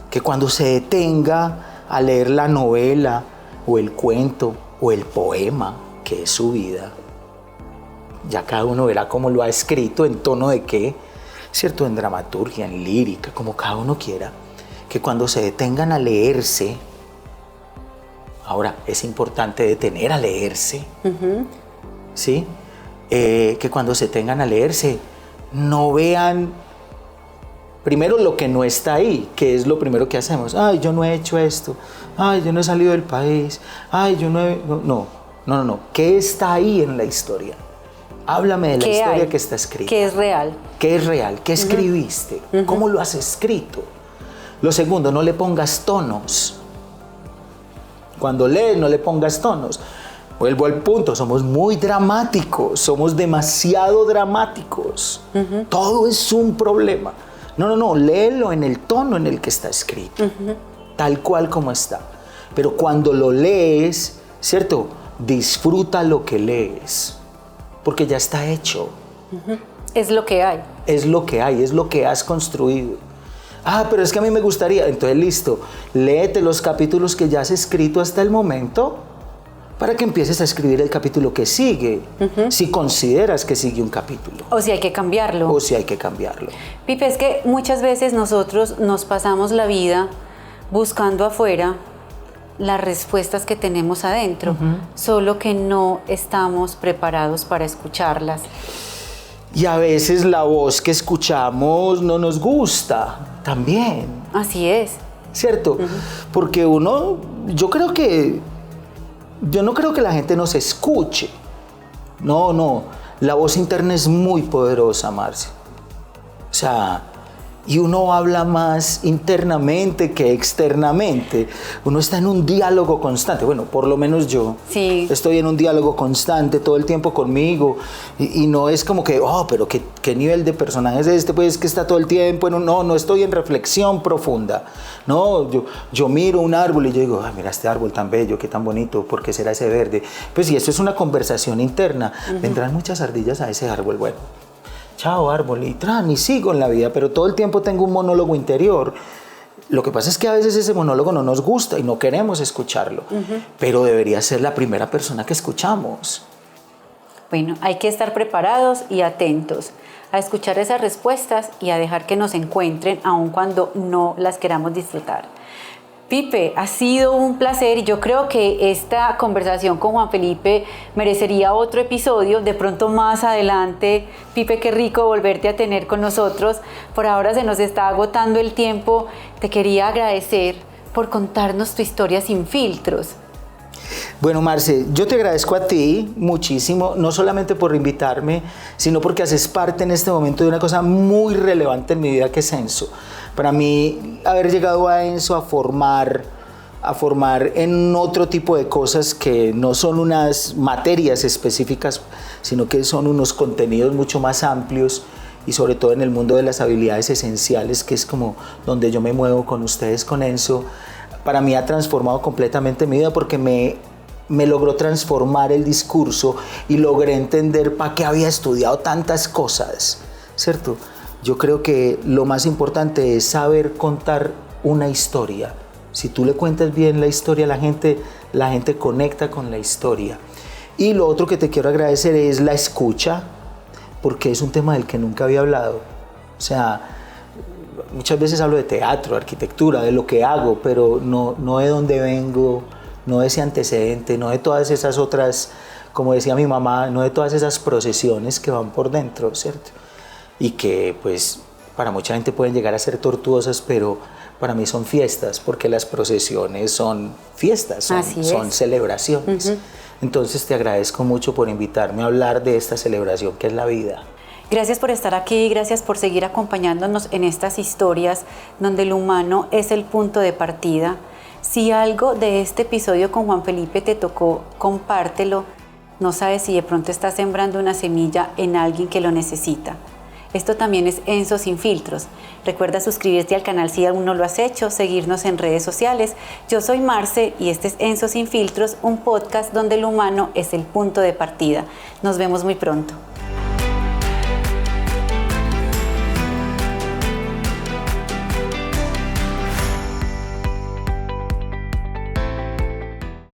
Que cuando se detenga a leer la novela o el cuento o el poema que es su vida, ya cada uno verá cómo lo ha escrito, en tono de qué, ¿cierto? En dramaturgia, en lírica, como cada uno quiera. Que cuando se detengan a leerse, ahora es importante detener a leerse, ¿sí? Que cuando se tengan a leerse no vean primero lo que no está ahí, que es lo primero que hacemos. Ay, yo no he hecho esto, ay, yo no he salido del país, ay, yo no he... No. ¿Qué está ahí en la historia? Háblame de la historia que está escrita. ¿Qué es real? ¿Qué es real? ¿Qué escribiste? ¿Cómo lo has escrito? Lo segundo, no le pongas tonos. Cuando lees, no le pongas tonos. Vuelvo al punto, somos muy dramáticos, somos demasiado dramáticos. Todo es un problema. No, léelo en el tono en el que está escrito, tal cual como está. Pero cuando lo lees, ¿cierto? Disfruta lo que lees, porque ya está hecho. Es lo que hay. Es lo que hay, es lo que has construido. Ah, pero es que a mí me gustaría, entonces listo, léete los capítulos que ya has escrito hasta el momento, para que empieces a escribir el capítulo que sigue, si consideras que sigue un capítulo. O si hay que cambiarlo. Pipe, es que muchas veces nosotros nos pasamos la vida buscando afuera las respuestas que tenemos adentro, solo que no estamos preparados para escucharlas. Y a veces la voz que escuchamos no nos gusta también. Así es. ¿Cierto? Porque yo no creo que la gente nos escuche. No. La voz interna es muy poderosa, Marce. O sea, y uno habla más internamente que externamente. Uno está en un diálogo constante. Bueno, por lo menos yo estoy en un diálogo constante todo el tiempo conmigo. Y no es como que, pero ¿qué nivel de personaje es este? Pues que está todo el tiempo no estoy en reflexión profunda. No, yo miro un árbol y yo digo, mira este árbol tan bello, qué tan bonito, ¿por qué será ese verde? Pues si esto es una conversación interna, vendrán muchas ardillas a ese árbol, bueno. Chao árbol, y sigo en la vida, pero todo el tiempo tengo un monólogo interior. Lo que pasa es que a veces ese monólogo no nos gusta y no queremos escucharlo, pero debería ser la primera persona que escuchamos. Bueno, hay que estar preparados y atentos a escuchar esas respuestas y a dejar que nos encuentren, aun cuando no las queramos disfrutar. Pipe, ha sido un placer y yo creo que esta conversación con Juan Felipe merecería otro episodio, de pronto más adelante. Pipe, qué rico volverte a tener con nosotros. Por ahora se nos está agotando el tiempo. Te quería agradecer por contarnos tu historia sin filtros. Bueno, Marce, yo te agradezco a ti muchísimo, no solamente por invitarme, sino porque haces parte en este momento de una cosa muy relevante en mi vida, que es Censo. Para mí, haber llegado a Enso a formar en otro tipo de cosas que no son unas materias específicas, sino que son unos contenidos mucho más amplios, y sobre todo en el mundo de las habilidades esenciales, que es como donde yo me muevo con ustedes, con Enso, para mí ha transformado completamente mi vida, porque me logró transformar el discurso y logré entender para qué había estudiado tantas cosas, ¿cierto? Yo creo que lo más importante es saber contar una historia. Si tú le cuentas bien la historia, la gente conecta con la historia. Y lo otro que te quiero agradecer es la escucha, porque es un tema del que nunca había hablado. O sea, muchas veces hablo de teatro, arquitectura, de lo que hago, pero no de dónde vengo, no de ese antecedente, no de todas esas otras, como decía mi mamá, no de todas esas procesiones que van por dentro, ¿cierto? Y que pues para mucha gente pueden llegar a ser tortuosas, pero para mí son fiestas, porque las procesiones son fiestas, son celebraciones. Entonces te agradezco mucho por invitarme a hablar de esta celebración que es la vida. Gracias por estar aquí, gracias por seguir acompañándonos en estas historias donde el humano es el punto de partida. Si algo de este episodio con Juan Felipe te tocó, compártelo. No sabes si de pronto estás sembrando una semilla en alguien que lo necesita. Esto también es Enso Sin Filtros. Recuerda suscribirte al canal si aún no lo has hecho, seguirnos en redes sociales. Yo soy Marce y este es Enso Sin Filtros, un podcast donde el humano es el punto de partida. Nos vemos muy pronto.